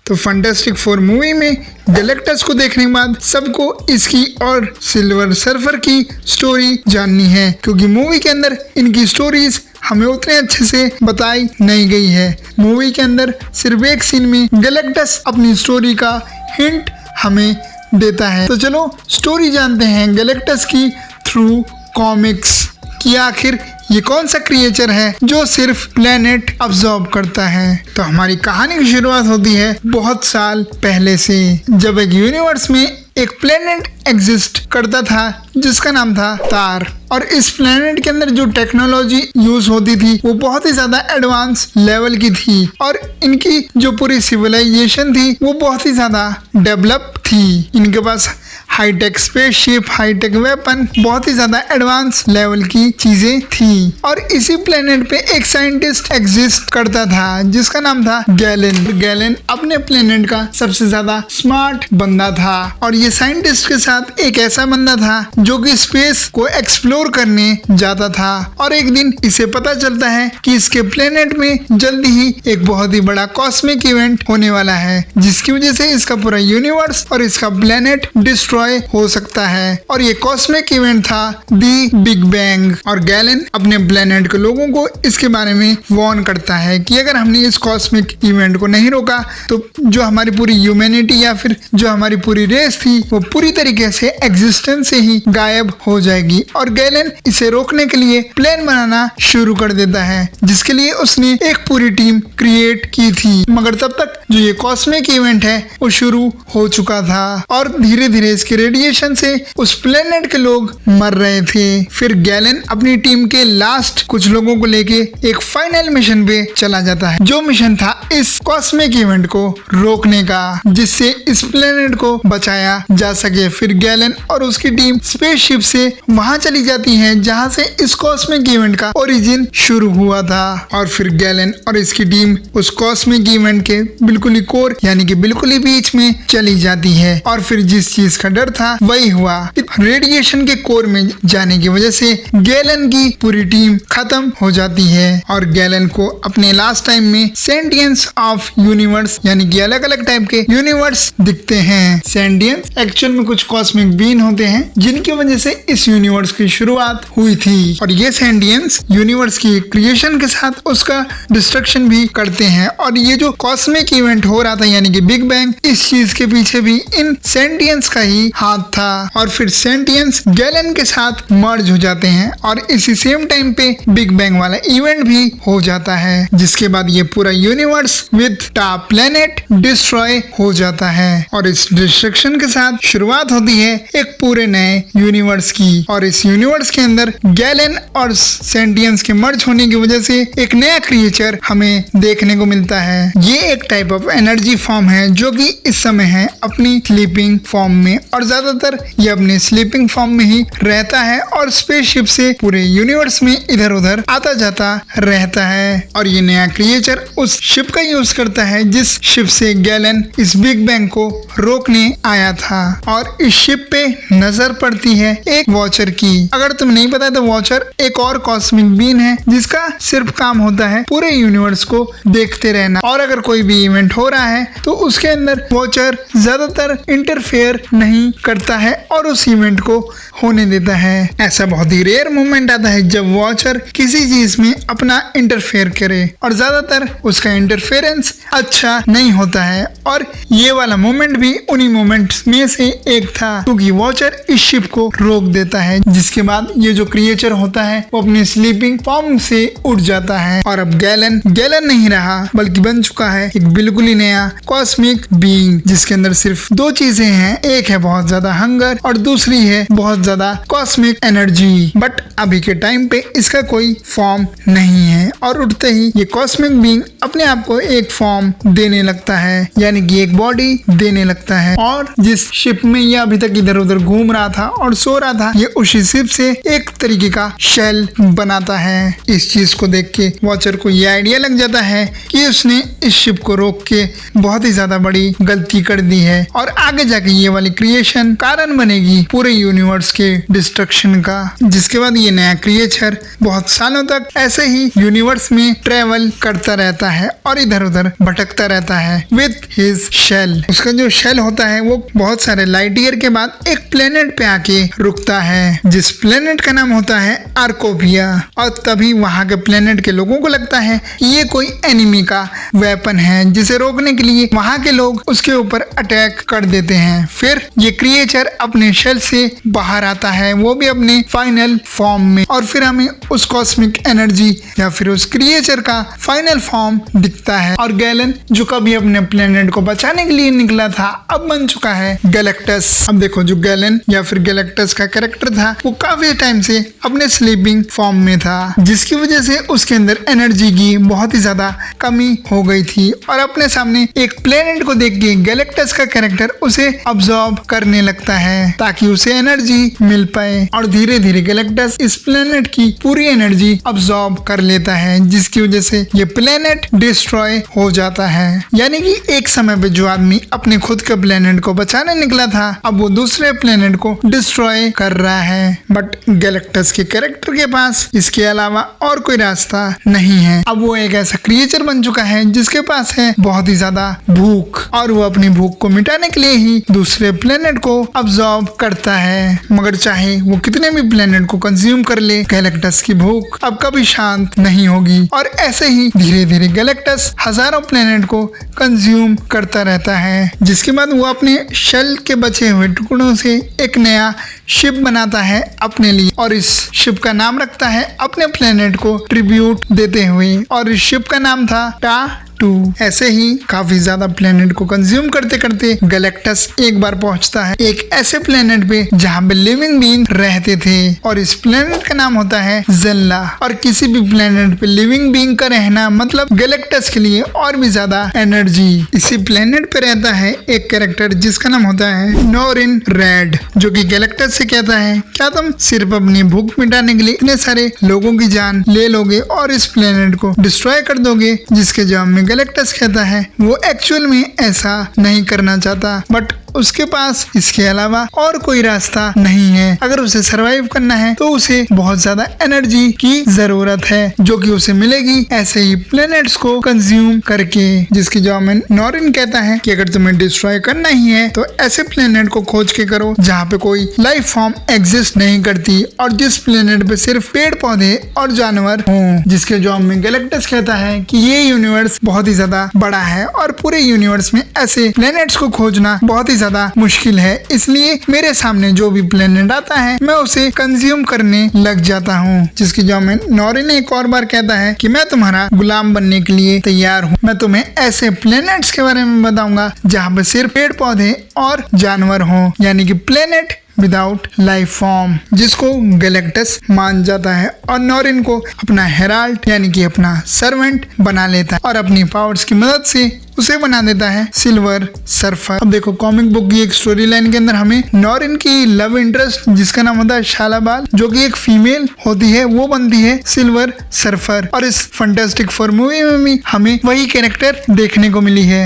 तो fantastic four movie में Galactus को देखने के बाद सबको इसकी और सिल्वर सर्फर की स्टोरी जाननी है, क्योंकि मूवी के अंदर इनकी स्टोरीज हमें उतने अच्छे से बताई नहीं गई है। मूवी के अंदर सिर्फ एक सीन में गैलेक्टस अपनी स्टोरी का हिंट हमें देता है। तो चलो स्टोरी जानते हैं गैलेक्टस की थ्रू कॉमिक्स कि आखिर ये कौन सा क्रिएचर है जो सिर्फ प्लेनेट ऑब्जर्व करता है। तो हमारी कहानी की शुरुआत होती है बहुत साल पहले से, जब एक यूनिवर्स में एक प्लेनेट एग्जिस्ट करता था जिसका नाम था तार। और इस प्लेनेट के अंदर जो टेक्नोलॉजी यूज होती थी वो बहुत ही ज्यादा एडवांस लेवल की थी, और इनकी जो पूरी सिविलाइजेशन थी वो बहुत ही ज्यादा डेवलप थी। इनके पास हाईटेक स्पेसशिप, हाईटेक वेपन, बहुत ही ज्यादा एडवांस लेवल की चीजें थी। और इसी प्लेनेट पे एक साइंटिस्ट एग्जिस्ट करता था जिसका नाम था गैलन। गैलन अपने प्लेनेट का सबसे ज्यादा स्मार्ट बंदा था, और ये साइंटिस्ट के साथ एक ऐसा बंदा था जो कि स्पेस को एक्सप्लोर करने जाता था। और एक दिन इसे पता चलता है कि इसके प्लेनेट में जल्दी ही एक बहुत ही बड़ा कॉस्मिक इवेंट होने वाला है, जिसकी वजह से इसका पूरा यूनिवर्स और इसका प्लेनेट डिस्ट्रॉय हो सकता है। और ये कॉस्मिक इवेंट था दी बिग बैंग। और गैलन अपने प्लेनेट के लोगों को इसके बारे में वार्न करता है कि अगर हमने इस कॉस्मिक इवेंट को नहीं रोका तो जो हमारी पूरी ह्यूमैनिटी या फिर जो हमारी पूरी रेस थी वो पूरी तरीके से एग्जिस्टेंस से ही गायब हो जाएगी। और गैलन इसे रोकने के लिए प्लान बनाना शुरू कर देता है, जिसके लिए उसने एक पूरी टीम क्रिएट की थी। मगर तब तक जो ये कॉस्मिक इवेंट है वो शुरू हो चुका था, और धीरे धीरे इसके रेडिएशन से उस प्लेनेट के लोग मर रहे थे। फिर गैलन अपनी टीम के लास्ट कुछ लोगों को लेके एक फाइनल मिशन पे चला जाता है, जो मिशन था इस कॉस्मिक इवेंट को रोकने का, जिससे इस प्लेनेट को बचाया जा सके। फिर गैलन और उसकी टीम स्पेसशिप से वहां चली जाती है जहां से इस कॉस्मिक इवेंट का ओरिजिन शुरू हुआ था। और फिर गैलन और इसकी टीम उस कॉस्मिक इवेंट के बिल्कुल ही कोर यानी कि बिल्कुल ही बीच में चली जाती है। और फिर जिस चीज का डर था वही हुआ। रेडिएशन के कोर में जाने की वजह से गैलन की पूरी टीम खत्म हो जाती है, और गैलन को अपने लास्ट टाइम में सेंटियंस ऑफ यूनिवर्स यानी कि अलग अलग टाइप के यूनिवर्स दिखते हैं। सेंटियंस एक्चुअल में कुछ कॉस्मिक बीन होते हैं जिनकी वजह से इस यूनिवर्स की शुरुआत हुई थी, और ये सेंटियंस यूनिवर्स की क्रिएशन के साथ उसका डिस्ट्रक्शन भी करते हैं। और ये जो कॉस्मिक इवेंट हो रहा था यानी कि बिग बैंग, इस चीज के पीछे भी इन सेंटियंस का ही हाथ था। और फिर सेंटियंस गैलन के साथ मर्ज हो जाते हैं, और इसी सेम टाइम पे बिग बैंग वाला इवेंट भी हो जाता है, जिसके बाद ये पूरा universe with top planet destroy हो जाता है। और इस डिस्ट्रक्शन के साथ शुरुआत होती है एक पूरे नए यूनिवर्स की, और इस यूनिवर्स के अंदर गैलन और सेंटियंस के मर्ज होने की वजह से एक नया क्रिएचर हमें देखने को मिलता है। ये एक टाइप ऑफ एनर्जी फॉर्म है जो कि इस समय है अपनी स्लीपिंग फॉर्म में, और ज्यादातर ये अपने स्लीपिंग फॉर्म में ही रहता है और स्पेसशिप से पूरे यूनिवर्स में इधर उधर आता जाता रहता है। और ये नया क्रिएचर उस शिप का यूज करता है जिस शिप से गैलन इस बिग बैंग को रोकने आया था। और इस शिप पे नजर पड़ती है एक वॉचर की। अगर तुम नहीं पता तो वॉचर एक और कॉस्मिक बीन है जिसका सिर्फ काम होता है पूरे यूनिवर्स को देखते रहना, और अगर कोई भी इवेंट हो रहा है तो उसके अंदर वॉचर ज्यादातर इंटरफेयर नहीं करता है और उस इवेंट को होने देता है। ऐसा बहुत ही रेयर मोमेंट आता है जब वॉचर किसी चीज में अपना इंटरफेयर करे, और ज्यादातर उसका इंटरफेरेंस अच्छा नहीं होता है। और ये वाला मोमेंट भी उन्हीं मोमेंट्स में से एक था, क्योंकि वॉचर इस शिप को रोक देता है, जिसके बाद ये जो क्रिएचर होता है वो अपनी स्लीपिंग फॉर्म से उठ जाता है। और अब गैलन नहीं रहा बल्कि बन चुका है एक बिल्कुल ही नया कॉस्मिक बीइंग, जिसके अंदर सिर्फ दो चीजें हैं, एक है बहुत ज्यादा हंगर और दूसरी है बहुत ज्यादा कॉस्मिक एनर्जी। बट अभी के टाइम पे इसका कोई फॉर्म नहीं है, और उठते ही ये कॉस्मिक बीइंग अपने आप को एक फॉर्म देने लगता है, यानी कि एक बॉडी देने लगता है। और जिस शिप में ये अभी तक इधर उधर घूम रहा था और सो रहा था, ये उसी शिप से एक तरीके का शेल बनाता है। इस चीज को देख के वॉचर को ये आइडिया लग जाता है कि उसने इस शिप को रोक के बहुत ही ज्यादा बड़ी गलती कर दी है, और आगे जाके ये वाली क्रिएशन सिचुएशन कारण बनेगी पूरे यूनिवर्स के डिस्ट्रक्शन का। जिसके बाद ये नया क्रिएचर बहुत सालों तक ऐसे ही यूनिवर्स में ट्रेवल करता रहता है और इधर उधर भटकता रहता है विथ हिज शेल। उसका जो शेल होता है वो बहुत सारे लाइट ईयर के बाद एक प्लेनेट पे आके रुकता है, जिस प्लेनेट का नाम होता है आर्कोपिया। और तभी वहां के प्लेनेट के लोगों को लगता है कि ये कोई एनिमी का वेपन है, जिसे रोकने के लिए वहां के लोग उसके ऊपर अटैक कर देते हैं। फिर ये क्रिएचर अपने शेल से बाहर आता है, वो भी अपने फाइनल फॉर्म में, और फिर हमें उस कॉस्मिक एनर्जी या फिर उस क्रिएचर का फाइनल फॉर्म दिखता है। और गैलन जो कभी अपने प्लेनेट को बचाने के लिए निकला था अब बन चुका है गैलेक्टस। अब देखो जो गैलन या फिर गैलेक्टस का कैरेक्टर था वो काफी टाइम से अपने स्लीपिंग फॉर्म में था, जिसकी वजह से उसके अंदर एनर्जी की बहुत ही ज्यादा कमी हो गई थी। और अपने सामने एक प्लेनेट को देख के गैलेक्टस का कैरेक्टर उसे अब्सॉर्ब करने लगता है ताकि उसे एनर्जी मिल पाए। और धीरे धीरे गैलेक्टस इस प्लेनेट की पूरी एनर्जी अब्सॉर्ब कर लेता है, जिसकी वजह से ये प्लेनेट डिस्ट्रॉय हो जाता है। यानी कि एक समय पे जो आदमी अपने खुद के प्लेनेट को बचाने निकला था अब वो दूसरे प्लेनेट को डिस्ट्रॉय कर रहा है। बट गैलेक्टस के कैरेक्टर के पास इसके अलावा और कोई रास्ता नहीं है। अब वो एक ऐसा क्रिएचर बन चुका है जिसके पास है बहुत ही ज्यादा भूख, और वो अपनी भूख को मिटाने के लिए ही दूसरे प्लेनेट को अब्सॉर्ब करता है। मगर चाहे वो कितने भी प्लेनेट को कंज्यूम कर ले, गैलेक्टस की भूख अब कभी शांत नहीं होगी। और ऐसे ही धीरे धीरे गैलेक्टस हजारों प्लेनेट को कंज्यूम करता रहता है, जिसके बाद वो अपने शेल के बचे हुए टुकड़ों से एक नया शिप बनाता है अपने लिए, और इस शिप का नाम रखता है अपने प्लेनेट को ट्रिब्यूट देते हुए, और इस शिप का नाम था टा-2। ऐसे ही काफी ज्यादा प्लेनेट को कंज्यूम करते करते गैलेक्टस एक बार पहुंचता है एक ऐसे प्लेनेट पे जहाँ पे लिविंग बीइंग रहते थे, और इस प्लेनेट का नाम होता है ज़ेल्ला। और किसी भी प्लेनेट पे लिविंग बीइंग का रहना मतलब गैलेक्टस के लिए और भी ज्यादा एनर्जी। इसी प्लेनेट पे रहता है एक कैरेक्टर जिसका नाम होता है नोरिन रेड, जो कि गैलेक्टस से कहता है क्या तुम सिर्फ अपनी भूख मिटाने के लिए इतने सारे लोगों की जान ले लोगे और इस प्लेनेट को डिस्ट्रॉय कर दोगे। जिसके जवाब में गैलेक्टस कहता है वो एक्चुअल में ऐसा नहीं करना चाहता, बट उसके पास इसके अलावा और कोई रास्ता नहीं है। अगर उसे सरवाइव करना है तो उसे बहुत ज्यादा एनर्जी की जरूरत है, जो कि उसे मिलेगी ऐसे ही प्लैनेट्स को कंज्यूम करके। जिसके जवाब में नोरिन कहता है कि अगर तुम्हें डिस्ट्रॉय करना ही है तो ऐसे प्लैनेट को खोज के करो जहाँ पे कोई लाइफ फॉर्म एग्जिस्ट नहीं करती, और जिस प्लैनेट पे सिर्फ पेड़ पौधे और जानवर हों। जिसके जवाब में गैलेक्टस कहता है कि ये यूनिवर्स बहुत ही ज्यादा बड़ा है और पूरे यूनिवर्स में ऐसे प्लैनेट्स को खोजना बहुत ही ज्यादा मुश्किल है, इसलिए मेरे सामने जो भी प्लेनेट आता है मैं उसे कंज्यूम करने लग जाता हूँ। जिसकी जवाब में नोरिन एक और बार कहता है कि मैं तुम्हारा गुलाम बनने के लिए तैयार हूँ। मैं तुम्हें ऐसे प्लेनेट्स के बारे में बताऊंगा जहाँ पे सिर्फ पेड़ पौधे और जानवर हों, यानी कि प्लेनेट विदाउट लाइफ फॉर्म, जिसको गैलेक्टस मान जाता है और नोरिन को अपना हेराल्ड यानी कि अपना सर्वेंट बना लेता है और अपनी पावर्स की मदद से उसे बना देता है सिल्वर सर्फर। अब देखो कॉमिक बुक की एक स्टोरी लाइन के अंदर हमें नोरिन की लव इंटरेस्ट जिसका नाम होता है शालाबाल, जो कि एक फीमेल होती है, वो बनती है सिल्वर सर्फर। और इस फैंटास्टिक फोर मूवी में भी हमें वही कैरेक्टर देखने को मिली है।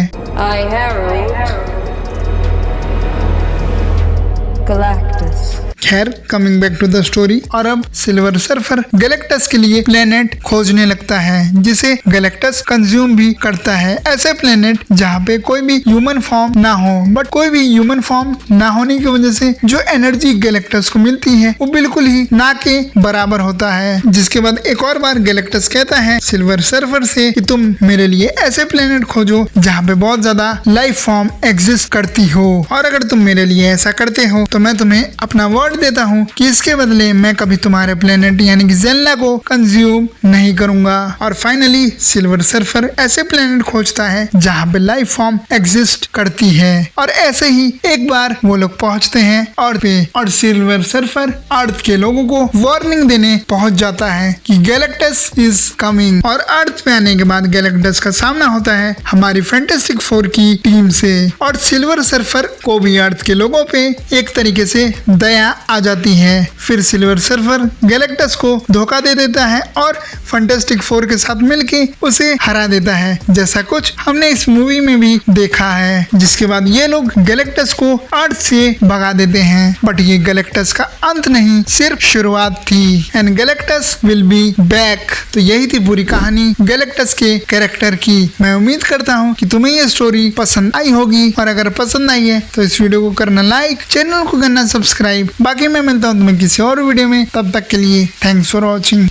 खैर coming back to the story, और अब सिल्वर सर्फर गैलेक्टस के लिए प्लेनेट खोजने लगता है जिसे गैलेक्टस कंज्यूम भी करता है। ऐसे प्लेनेट जहाँ पे कोई भी ह्यूमन फॉर्म ना हो, बट कोई भी ह्यूमन फॉर्म ना होने की वजह से जो एनर्जी गैलेक्टस को मिलती है वो बिल्कुल ही ना के बराबर होता है। जिसके बाद एक और बार गैलेक्टस कहता है सिल्वर सर्फर से कि तुम मेरे लिए ऐसे प्लेनेट खोजो जहाँ पे बहुत ज्यादा लाइफ फॉर्म एग्जिस्ट करती हो, और अगर तुम मेरे लिए ऐसा करते हो तो मैं तुम्हें अपना वर्ड देता हूँ कि इसके बदले मैं कभी तुम्हारे प्लेनेट यानी कि ज़ेल्ला को कंज्यूम नहीं करूंगा। और फाइनली सिल्वर सर्फर ऐसे प्लेनेट खोजता है जहाँ पे लाइफ फॉर्म एग्जिस्ट करती है, और ऐसे ही एक बार वो लोग पहुँचते हैं अर्थ पे, और सिल्वर सर्फर अर्थ के लोगों को वार्निंग देने पहुँच जाता है कि गैलेक्टस इज कमिंग। और अर्थ पे आने के बाद गैलेक्टस का सामना होता है हमारी फैंटास्टिक फोर की टीम से, और सिल्वर सर्फर को भी अर्थ के लोगों पे एक तरीके से दया आ जाती है। फिर सिल्वर सर्फर गैलेक्टस को धोखा दे देता है और फैंटास्टिक फोर के साथ मिलके उसे हरा देता है, जैसा कुछ हमने इस मूवी में भी देखा है। जिसके बाद ये लोग गैलेक्टस को अर्थ से भगा देते हैं। बट ये गैलेक्टस का अंत नहीं, सिर्फ शुरुआत थी। And Galactus will be back. तो यही थी पूरी कहानी गैलेक्टस के कैरेक्टर की। मैं उम्मीद करता हूँ कि तुम्हें ये स्टोरी पसंद आई होगी, और अगर पसंद आई है तो इस वीडियो को करना लाइक, चैनल को करना सब्सक्राइब। बाकी मैं मिलता हूँ तुम्हें किसी और वीडियो में, तब तक के लिए थैंक्स फॉर वॉचिंग।